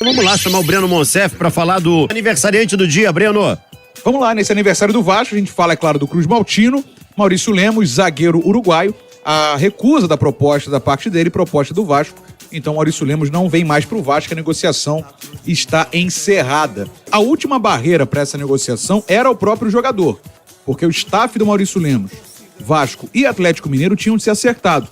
Vamos lá chamar o Breno Monsef para falar do aniversariante do dia, Breno. Vamos lá, nesse aniversário do Vasco, a gente fala, é claro, do Cruz Maltino, Maurício Lemos, zagueiro uruguaio, a recusa da proposta da parte dele, proposta do Vasco. Então, Maurício Lemos não vem mais para o Vasco, a negociação está encerrada. A última barreira para essa negociação era o próprio jogador, porque o staff do Maurício Lemos, Vasco e Atlético Mineiro tinham se acertado.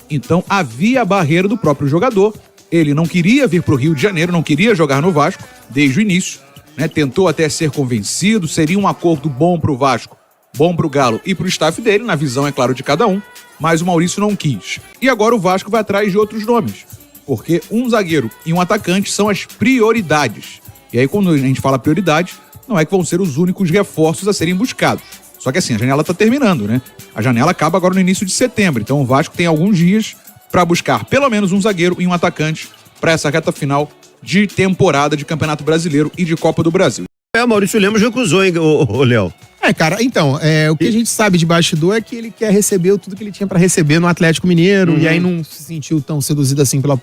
Então, havia a barreira do próprio jogador. Ele não queria vir para o Rio de Janeiro, não queria jogar no Vasco desde o início, né? Tentou até ser convencido, seria um acordo bom para o Vasco, bom para o Galo e para o staff dele, na visão, é claro, de cada um, mas o Maurício não quis. E agora o Vasco vai atrás de outros nomes, porque um zagueiro e um atacante são as prioridades. E aí, quando a gente fala prioridade, não é que vão ser os únicos reforços a serem buscados. Só que assim, a janela está terminando, né? A janela acaba agora no início de setembro, então o Vasco tem alguns dias para buscar pelo menos um zagueiro e um atacante para essa reta final de temporada de Campeonato Brasileiro e de Copa do Brasil. O Maurício Lemos recusou, hein, o Léo? Cara, então, o que a gente sabe de bastidor é que ele quer receber tudo que ele tinha para receber no Atlético Mineiro, e aí não se sentiu tão seduzido assim pela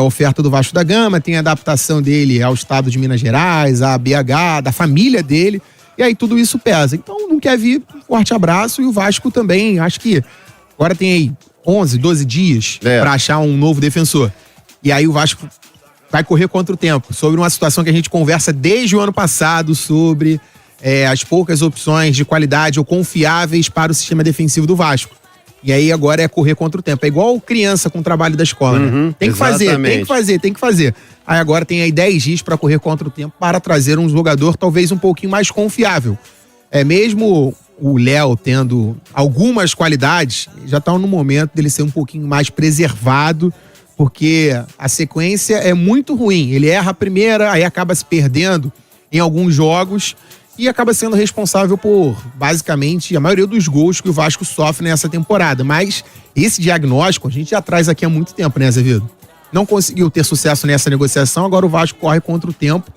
oferta do Vasco da Gama, tem a adaptação dele ao estado de Minas Gerais, a BH, da família dele, e aí tudo isso pesa. Então não quer vir, forte abraço, e o Vasco também, acho que agora tem aí 11, 12 dias para achar um novo defensor. E aí o Vasco vai correr contra o tempo, sobre uma situação que a gente conversa desde o ano passado, sobre as poucas opções de qualidade ou confiáveis para o sistema defensivo do Vasco. E aí agora é correr contra o tempo. É igual criança com o trabalho da escola, né? Tem que fazer. Aí agora tem aí 10 dias para correr contra o tempo para trazer um jogador talvez um pouquinho mais confiável. Mesmo o Léo tendo algumas qualidades, já está no momento dele ser um pouquinho mais preservado, porque a sequência é muito ruim. Ele erra a primeira, aí acaba se perdendo em alguns jogos e acaba sendo responsável por, basicamente, a maioria dos gols que o Vasco sofre nessa temporada. Mas esse diagnóstico a gente já traz aqui há muito tempo, né, Azevedo? Não conseguiu ter sucesso nessa negociação, agora o Vasco corre contra o tempo.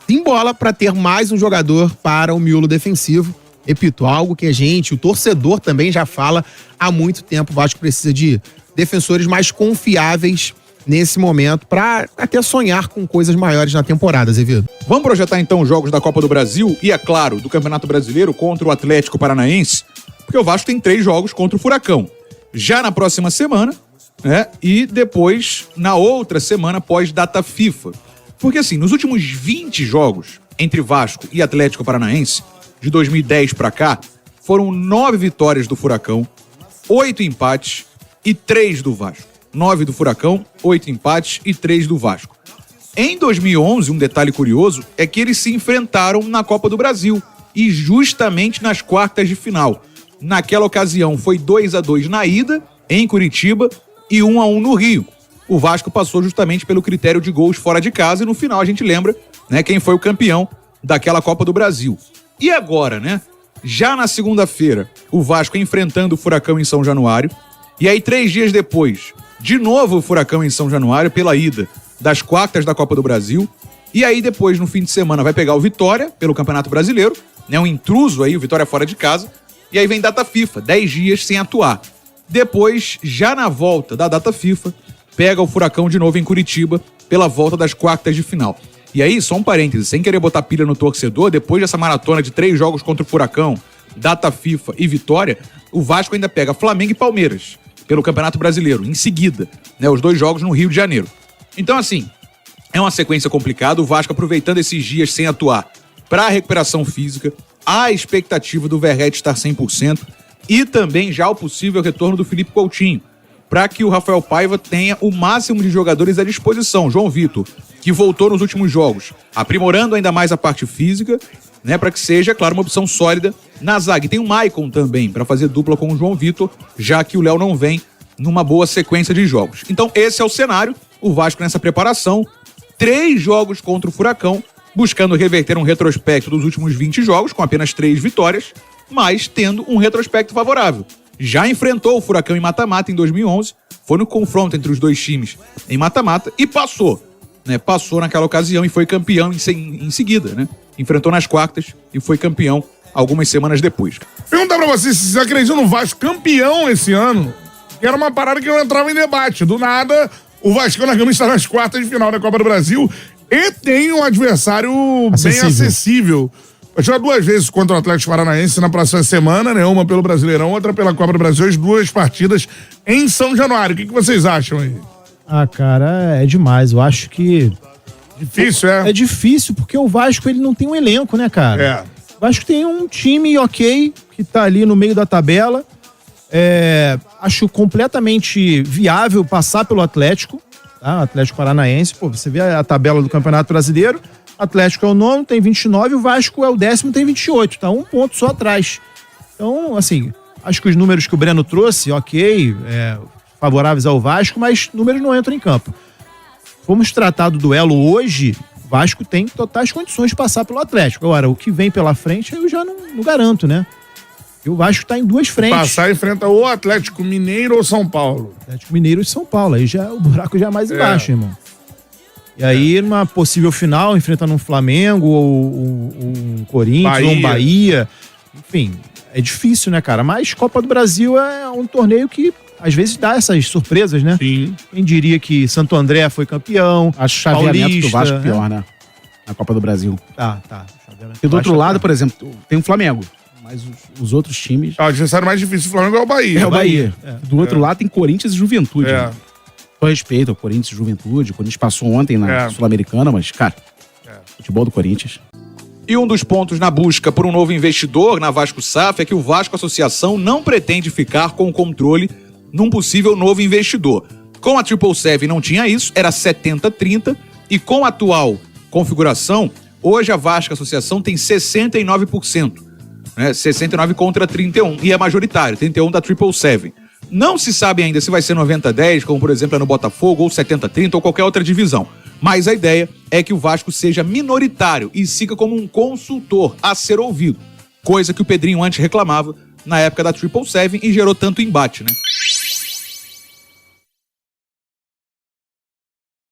Tem bola para ter mais um jogador para o miolo defensivo. Repito, algo que o torcedor também já fala há muito tempo. O Vasco precisa de defensores mais confiáveis nesse momento para até sonhar com coisas maiores na temporada, Azevedo. Vamos projetar então os jogos da Copa do Brasil e, é claro, do Campeonato Brasileiro contra o Atlético Paranaense, porque o Vasco tem 3 jogos contra o Furacão. Já na próxima semana, né? E depois na outra semana pós-data FIFA. Porque assim, nos últimos 20 jogos entre Vasco e Atlético Paranaense, de 2010 para cá, foram 9 vitórias do Furacão, 8 empates e 3 do Vasco. 9 do Furacão, 8 empates e 3 do Vasco. Em 2011, um detalhe curioso é que eles se enfrentaram na Copa do Brasil e justamente nas quartas de final. Naquela ocasião foi 2-2 na ida, em Curitiba, e 1-1 no Rio. O Vasco passou justamente pelo critério de gols fora de casa e no final a gente lembra, né, quem foi o campeão daquela Copa do Brasil. E agora, né? Já na segunda-feira, o Vasco enfrentando o Furacão em São Januário. E aí, 3 dias depois, de novo o Furacão em São Januário, pela ida das quartas da Copa do Brasil. E aí, depois, no fim de semana, vai pegar o Vitória pelo Campeonato Brasileiro, né? Um intruso aí, o Vitória fora de casa. E aí vem data FIFA, 10 dias sem atuar. Depois, já na volta da data FIFA, pega o Furacão de novo em Curitiba pela volta das quartas de final. E aí, só um parêntese, sem querer botar pilha no torcedor, depois dessa maratona de 3 jogos contra o Furacão, data FIFA e Vitória, o Vasco ainda pega Flamengo e Palmeiras pelo Campeonato Brasileiro, em seguida, né, os 2 jogos no Rio de Janeiro. Então, assim, é uma sequência complicada, o Vasco aproveitando esses dias sem atuar para a recuperação física, a expectativa do Verratti estar 100% e também já o possível retorno do Felipe Coutinho, para que o Rafael Paiva tenha o máximo de jogadores à disposição. João Vitor, que voltou nos últimos jogos, aprimorando ainda mais a parte física, né, para que seja, claro, uma opção sólida na zaga. E tem o Maicon também, para fazer dupla com o João Vitor, já que o Léo não vem numa boa sequência de jogos. Então esse é o cenário, o Vasco nessa preparação, 3 jogos contra o Furacão, buscando reverter um retrospecto dos últimos 20 jogos, com apenas 3 vitórias, mas tendo um retrospecto favorável. Já enfrentou o Furacão em mata-mata em 2011, foi no confronto entre os 2 times em mata-mata e passou, né? Passou naquela ocasião e foi campeão em seguida, né? Enfrentou nas quartas e foi campeão algumas semanas depois. Perguntar pra você se você acredita no Vasco campeão esse ano, que era uma parada que não entrava em debate. Do nada, o Vasco na Gama está nas quartas de final da Copa do Brasil. E tem um adversário bem acessível. Vai jogar 2 vezes contra o Atlético Paranaense na próxima semana, né? Uma pelo Brasileirão, outra pela Copa do Brasil, as 2 partidas em São Januário. O que vocês acham aí? Ah, cara, é demais. Eu acho que... Difícil, é? É difícil, porque o Vasco, ele não tem um elenco, né, cara? É. O Vasco tem um time ok, que tá ali no meio da tabela. Acho completamente viável passar pelo Atlético, tá? Atlético Paranaense. Pô, você vê a tabela do Campeonato Brasileiro, Atlético é o 9º, tem 29, o Vasco é o 10º, tem 28, tá 1 ponto só atrás. Então, assim, acho que os números que o Breno trouxe, ok, favoráveis ao Vasco, mas números não entram em campo. Vamos tratar do duelo hoje, o Vasco tem totais condições de passar pelo Atlético. Agora, o que vem pela frente, eu já não garanto, né? E o Vasco tá em 2 frentes. Passar enfrenta ou Atlético Mineiro ou São Paulo. Atlético Mineiro e São Paulo, aí já o buraco já é mais embaixo, irmão. E aí, numa possível final, enfrentando um Flamengo ou um Corinthians ou um Bahia. Enfim, é difícil, né, cara? Mas Copa do Brasil é um torneio que às vezes dá essas surpresas, né? Sim. Quem diria que Santo André foi campeão? Acho o chaveamento Paulista, do Vasco pior, né? Na Copa do Brasil. Tá. E do outro lado, por exemplo, tem o Flamengo. Mas os outros times... O adversário mais difícil do Flamengo é o Bahia. É o Bahia. Do outro lado tem Corinthians e Juventude. Né? Com respeito ao Corinthians e Juventude. O Corinthians passou ontem na Sul-Americana, mas, cara, futebol do Corinthians. E um dos pontos na busca por um novo investidor na Vasco SAF é que o Vasco Associação não pretende ficar com o controle num possível novo investidor. Com a 777 não tinha isso, era 70-30, e com a atual configuração, hoje a Vasco Associação tem 69%, né? 69 contra 31, e é majoritário, 31 da 777. Não se sabe ainda se vai ser 90-10, como por exemplo é no Botafogo, ou 70-30, ou qualquer outra divisão. Mas a ideia é que o Vasco seja minoritário e siga como um consultor a ser ouvido, coisa que o Pedrinho antes reclamava na época da 777 e gerou tanto embate, né?